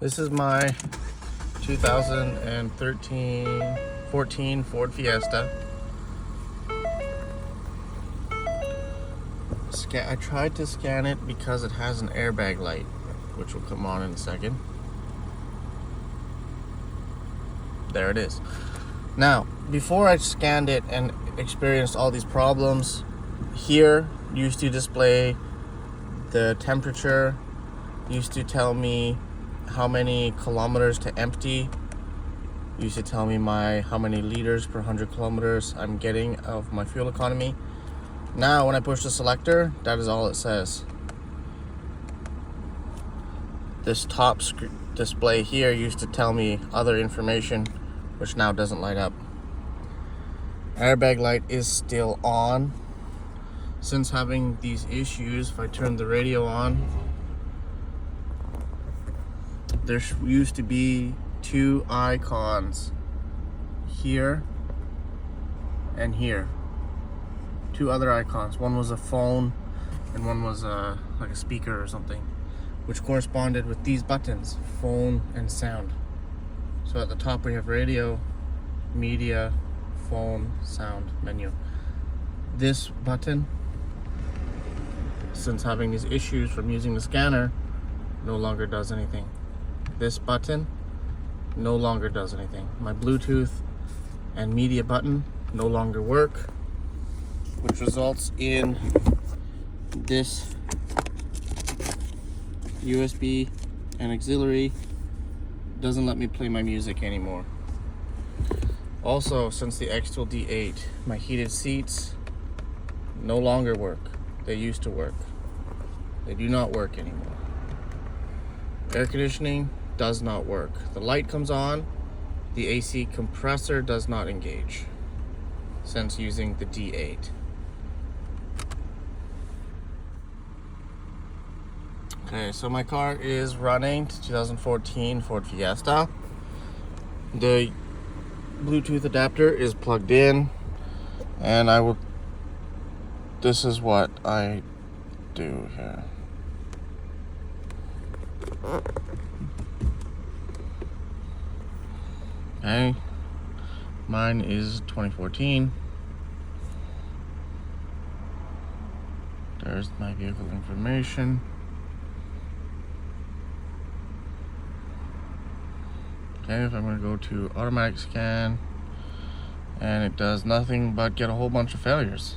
This is my 2014 Ford Fiesta. I tried to scan it because it has an airbag light, which will come on in a second. There it is. Now, before I scanned it and experienced all these problems, here used to display the temperature, used to tell me how many kilometers to empty, used to tell me how many liters per 100 kilometers I'm getting of my fuel economy. Now when I push the selector, that is all it says. This top display here used to tell me other information, which now doesn't light up. Airbag light is still on. Since having these issues, if I turn the radio on, there used to be two icons here and here. Two other icons. One was a phone and one was like a speaker or something, which corresponded with these buttons, phone and sound. So at the top we have radio, media, phone, sound, menu. This button, since having these issues from using the scanner, no longer does anything. This button no longer does anything. My Bluetooth and media button no longer work, which results in this USB and auxiliary doesn't let me play my music anymore. Also, since the Xtool D8, my heated seats no longer work. They used to work. They do not work anymore. Air conditioning does not work. The light comes on, the AC compressor does not engage since using the D8. Okay, so my car is running, 2014 Ford Fiesta. The Bluetooth adapter is plugged in, and this is what I do here. Okay, mine is 2014. There's my vehicle information. Okay, if I'm going to go to automatic scan, and it does nothing but get a whole bunch of failures.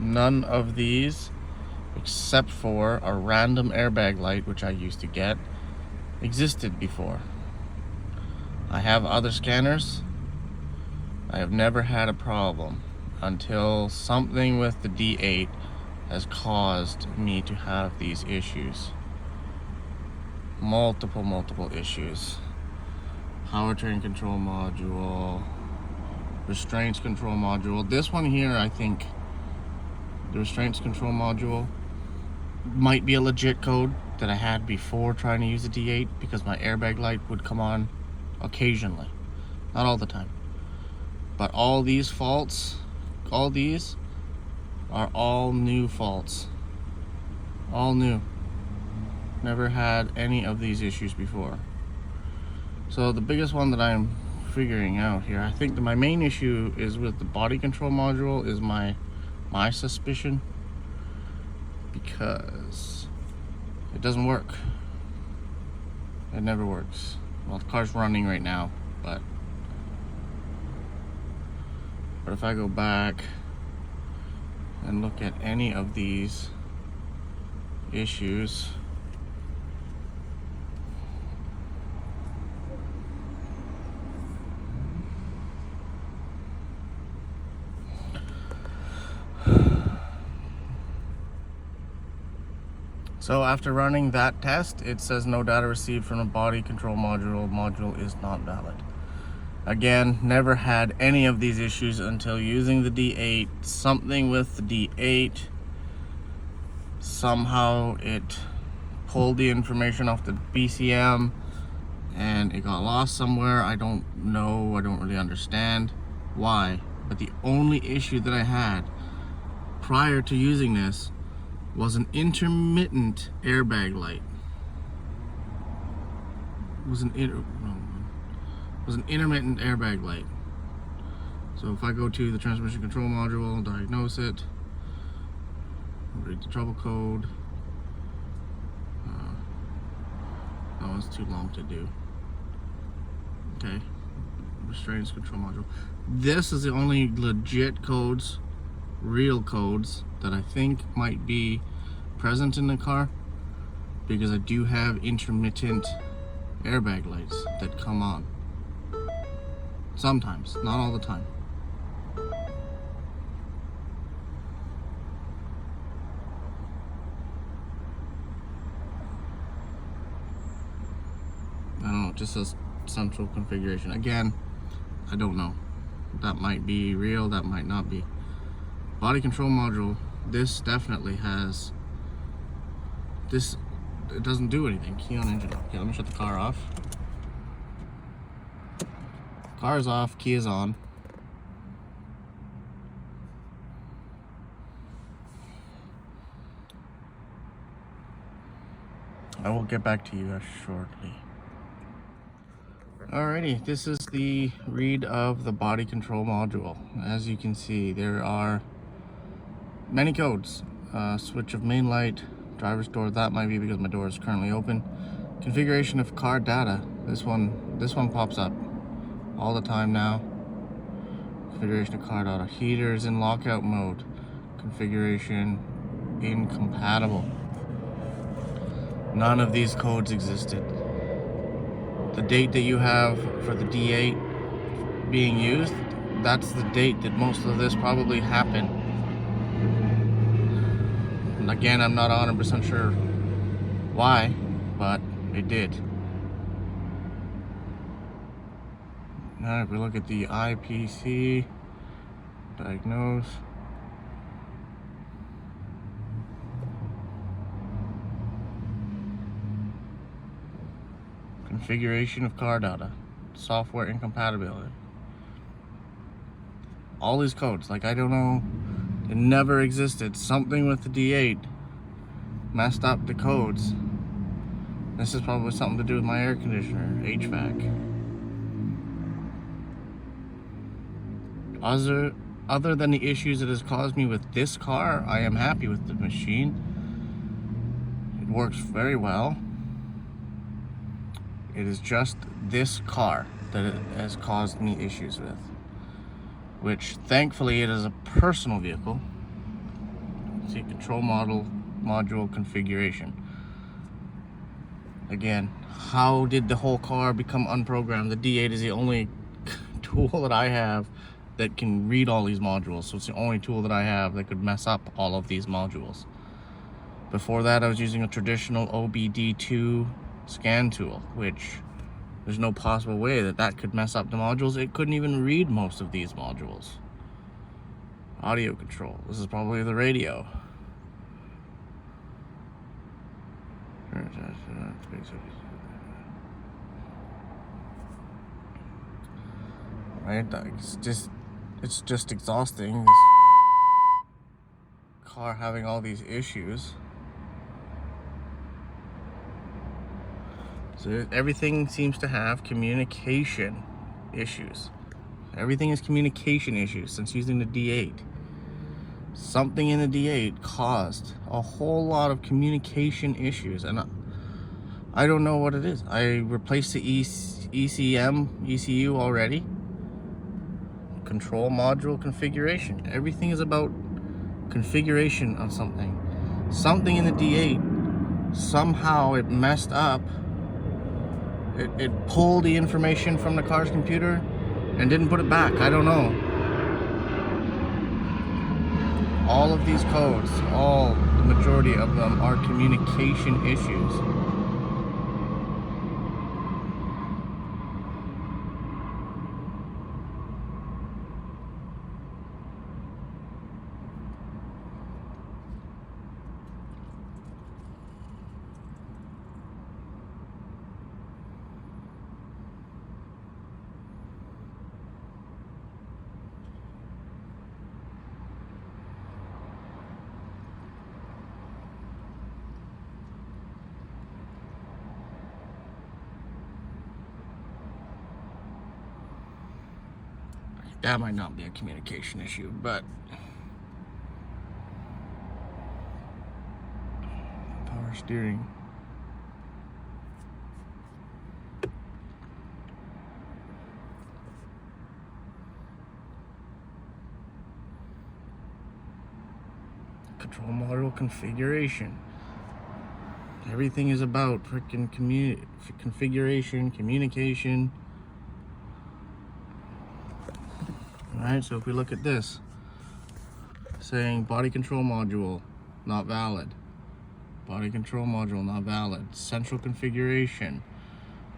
None of these, except for a random airbag light, which I used to get, existed before. I have other scanners. I have never had a problem until something with the D8 has caused me to have these issues. Multiple issues. Powertrain control module, restraints control module. This one here, I think the restraints control module might be a legit code that I had before trying to use the D8, because my airbag light would come on occasionally, not all the time. But all these faults, all these are all new faults. All new. Never had any of these issues before. So the biggest one that I'm figuring out here, I think that my main issue is with the body control module, is my suspicion, because it doesn't work. It never works. Well, the car's running right now, but if I go back and look at any of these issues, so after running that test, it says no data received from the body control module. Module is not valid. Again, never had any of these issues until using the D8. Something with the D8, somehow it pulled the information off the BCM and it got lost somewhere. I don't know, I don't really understand why. But the only issue that I had prior to using this was an intermittent airbag light. Was an intermittent airbag light. So if I go to the transmission control module, diagnose it, read the trouble code. That one's too long to do. Okay, restraints control module. This is the only legit codes, real codes, that I think might be present in the car, because I do have intermittent airbag lights that come on. Sometimes, not all the time. I don't know, just says central configuration. Again, I don't know. That might be real, that might not be. Body control module, this definitely has, this, it doesn't do anything. Key on engine. Okay, let me shut the car off. Car is off, key is on. I will get back to you shortly. Alrighty, this is the read of the body control module. As you can see, there are many codes. Switch of main light, driver's door, that might be because my door is currently open. Configuration of car data, this one pops up all the time now. Configuration of car data, heaters in lockout mode, configuration incompatible. None of these codes existed. The date that you have for the D8 being used, that's the date that most of this probably happened. And again, I'm not 100% sure why, but it did. Now if we look at the IPC, diagnose. Configuration of car data, software incompatibility. All these codes, like I don't know, it never existed. Something with the D8 messed up the codes. This is probably something to do with my air conditioner, HVAC. Other than the issues it has caused me with this car, I am happy with the machine. It works very well. It is just this car that it has caused me issues with, which thankfully it is a personal vehicle. See, control module configuration. Again, how did the whole car become unprogrammed? The D8 is the only tool that I have that can read all these modules, so it's the only tool that I have that could mess up all of these modules. Before that, I was using a traditional OBD2 scan tool, which there's no possible way that could mess up the modules. It couldn't even read most of these modules. Audio control, this is probably the radio. Right, it's just exhausting, this car having all these issues. So everything seems to have communication issues. Everything is communication issues since using the D8. Something in the D8 caused a whole lot of communication issues, and I don't know what it is. I replaced the ECU already. Control module configuration. Everything is about configuration of something. Something in the D8, somehow it messed up. It pulled the information from the car's computer and didn't put it back. I don't know. All of these codes, the majority of them are communication issues. That might not be a communication issue, but power steering. Control module configuration. Everything is about freaking configuration, communication. Alright, so if we look at this, saying body control module, not valid. Body control module, not valid. Central configuration.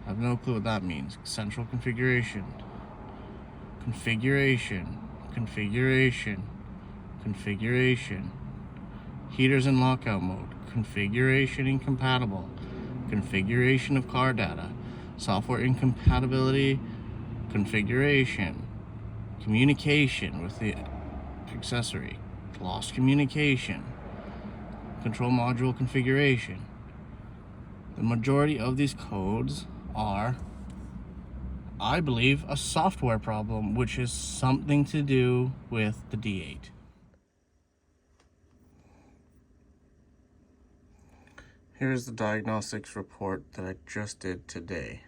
I have no clue what that means. Central configuration. Configuration. Configuration. Configuration. Heaters in lockout mode. Configuration incompatible. Configuration of car data. Software incompatibility. Configuration. Communication with the accessory. Lost communication. Control module configuration. The majority of these codes are, I believe, a software problem, which is something to do with the D8. Here's the diagnostics report that I just did today.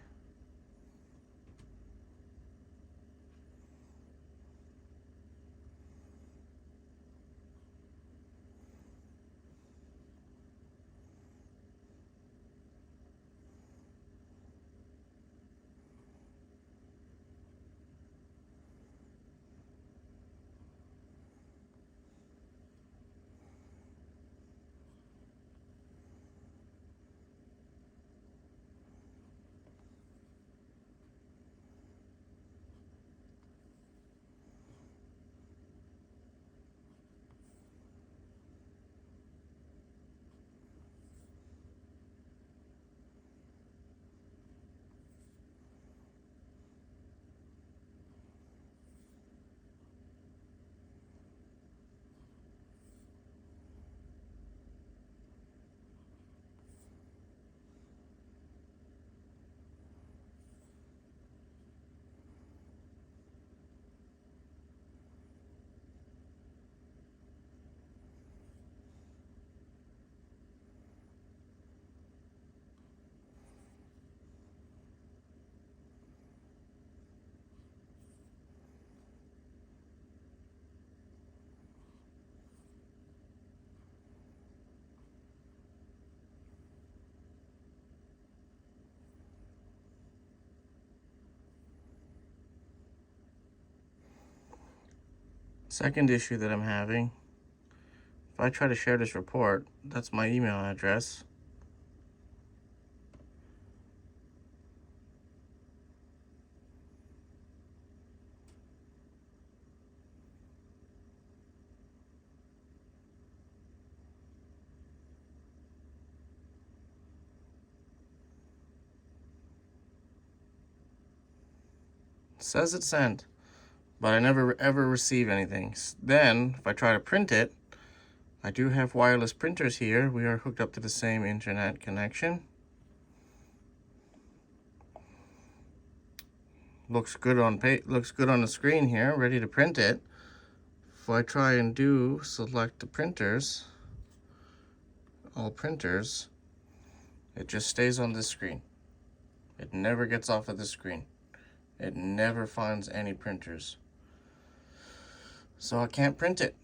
Second issue that I'm having, if I try to share this report, that's my email address. It says it's sent, but I never ever receive anything. Then, if I try to print it, I do have wireless printers here. We are hooked up to the same internet connection. Looks good on the screen here, ready to print it. If I try and select the printers, all printers, it just stays on this screen. It never gets off of the screen. It never finds any printers. So I can't print it.